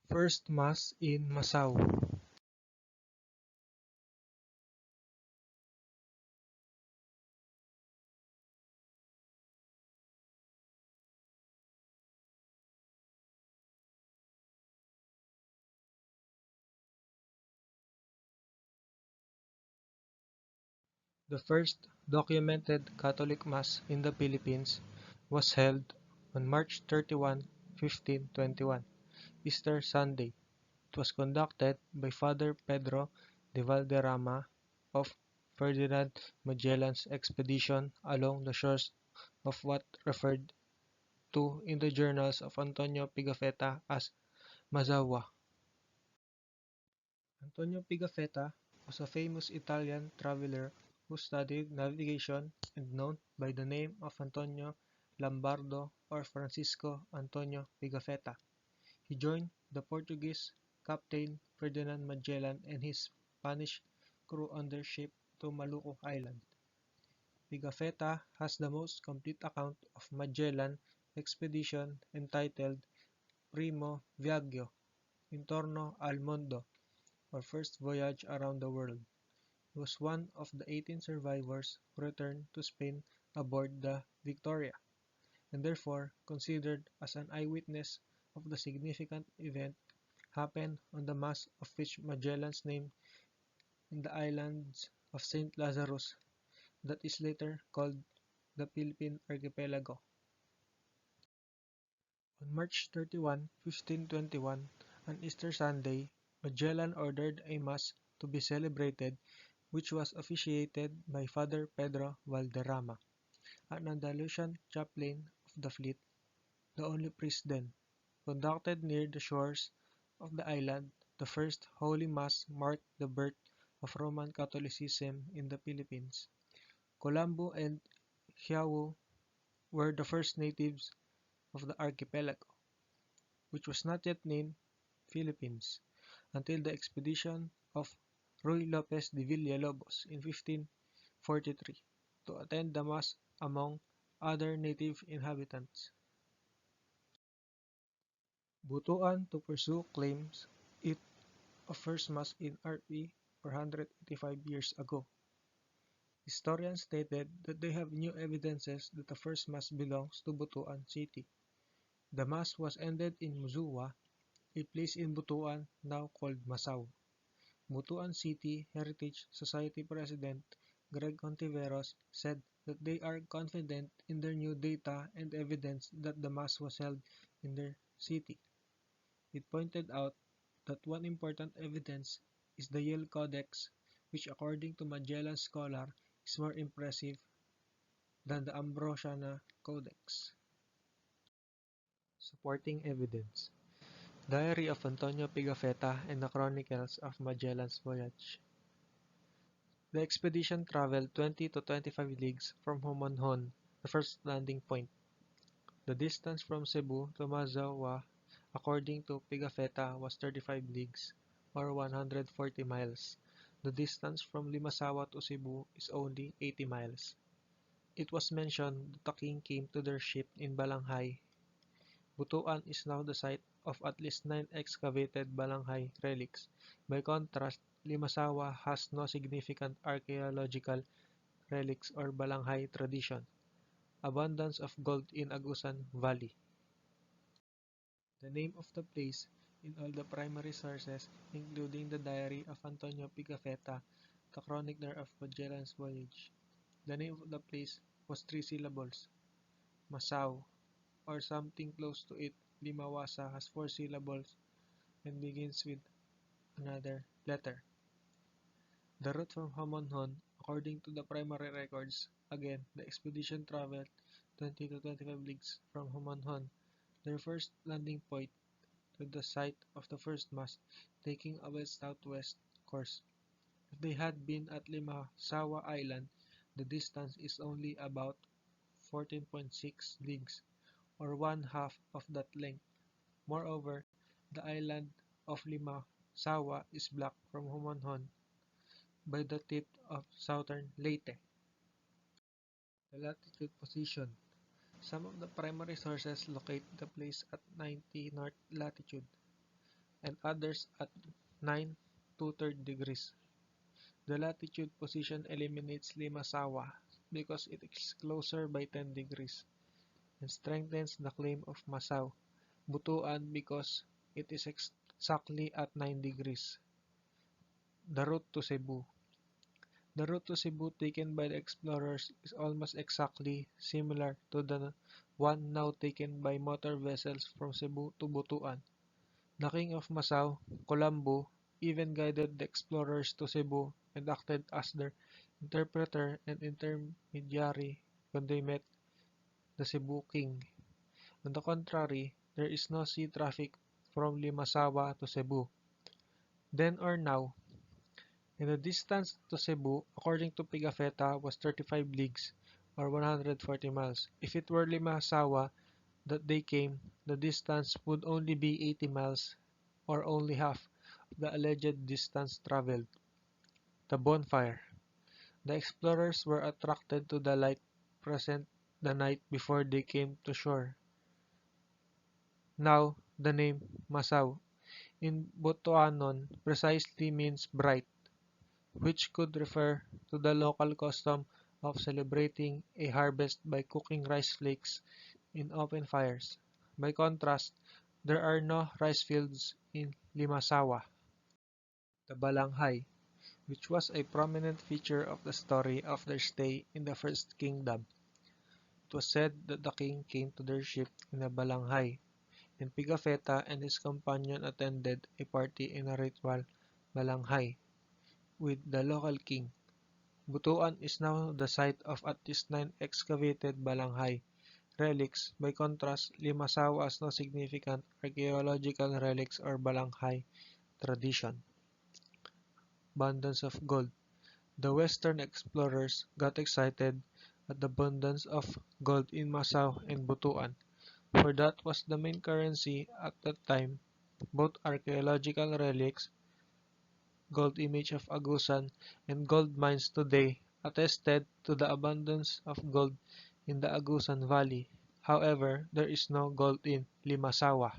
First Mass in Masao. The first documented Catholic Mass in the Philippines was held on March 31, 1521, Easter Sunday. It was conducted by Father Pedro de Valderrama of Ferdinand Magellan's expedition along the shores of what referred to in the journals of Antonio Pigafetta as Mazawa. Antonio Pigafetta was a famous Italian traveler who studied navigation and known by the name of Antonio Lombardo or Francisco Antonio Pigafetta. He joined the Portuguese captain Ferdinand Magellan and his Spanish crew on their ship to Maluku Island. Pigafetta has the most complete account of Magellan expedition entitled Primo Viaggio Intorno al Mondo, or First Voyage Around the World. He was one of the 18 survivors who returned to Spain aboard the Victoria, and therefore considered as an eyewitness of the significant event happened on the Mass of which Magellan's name in the islands of Saint Lazarus that is later called the Philippine Archipelago. On March 31, 1521, on Easter Sunday, Magellan ordered a Mass to be celebrated which was officiated by Father Pedro Valderrama, an Andalusian chaplain of the fleet, the only priest then. Conducted near the shores of the island, the first Holy Mass marked the birth of Roman Catholicism in the Philippines. Colombo and Hiao were the first natives of the archipelago, which was not yet named Philippines until the expedition of Ruy Lopez de Villalobos in 1543 to attend the Mass among other native inhabitants. Butuan to pursue claims it of first Mass in RE 485 years ago. Historians stated that they have new evidences that the first Mass belongs to Butuan City. The Mass was ended in Musuwa, a place in Butuan now called Masao. Butuan City Heritage Society President Greg Contiveros said that they are confident in their new data and evidence that the Mass was held in their city. It pointed out that one important evidence is the Yale Codex, which according to Magellan scholar is more impressive than the Ambrosiana Codex. Supporting evidence: Diary of Antonio Pigafetta and the Chronicles of Magellan's Voyage. The expedition traveled 20 to 25 leagues from Homonhon, the first landing point. The distance from Cebu to Mazawa, according to Pigafetta, was 35 leagues, or 140 miles. The distance from Limasawa to Cebu is only 80 miles. It was mentioned that the king came to their ship in Balanghay. Butuan is now the site of at least 9 excavated Balanghay relics. By contrast, Limasawa has no significant archaeological relics or Balanghay tradition. Abundance of gold in Agusan Valley. The name of the place in all the primary sources, including the diary of Antonio Pigafetta, the chronicler of Magellan's voyage. The name of the place was 3 syllables, Masao, or something close to it. Limawasa has 4 syllables and begins with another letter. The route from Hamonhon, according to the primary records, again, the expedition traveled 20 to 25 leagues from Hamonhon, their first landing point, to the site of the first Mass, taking a west-southwest course. If they had been at Limasawa Island, the distance is only about 14.6 leagues, or one-half of that length. Moreover, the island of Limasawa is blocked from Homonhon by the tip of southern Leyte. The latitude position. Some of the primary sources locate the place at 90 north latitude, and others at 9 2/3 degrees. The latitude position eliminates Limasawa because it is closer by 10 degrees and strengthens the claim of Masao, Butuan because it is exactly at 9 degrees. The route to Cebu. The route to Cebu taken by the explorers is almost exactly similar to the one now taken by motor vessels from Cebu to Butuan. The king of Masao, Colombo, even guided the explorers to Cebu and acted as their interpreter and intermediary when they met the Cebu king. On the contrary, there is no sea traffic from Limasawa to Cebu. Then or now, and the distance to Cebu, according to Pigafetta, was 35 leagues, or 140 miles. If it were Limasawa that they came, the distance would only be 80 miles, or only half of the alleged distance traveled. The bonfire. The explorers were attracted to the light present the night before they came to shore. Now, the name Masao in Butuanon precisely means bright, which could refer to the local custom of celebrating a harvest by cooking rice flakes in open fires. By contrast, there are no rice fields in Limasawa. The Balanghay, which was a prominent feature of the story of their stay in the First Kingdom. It was said that the king came to their ship in a balanghay, and Pigafetta and his companion attended a party in a ritual balanghay with the local king. Butuan is now the site of at least 9 excavated balanghay relics. By contrast, Limasaw has no significant archaeological relics or balanghay tradition. Abundance of gold. The Western explorers got excited at the abundance of gold in Masao and Butuan, for that was the main currency at that time. Both archaeological relics, gold image of Agusan, and gold mines today attested to the abundance of gold in the Agusan Valley. However, there is no gold in Limasawa.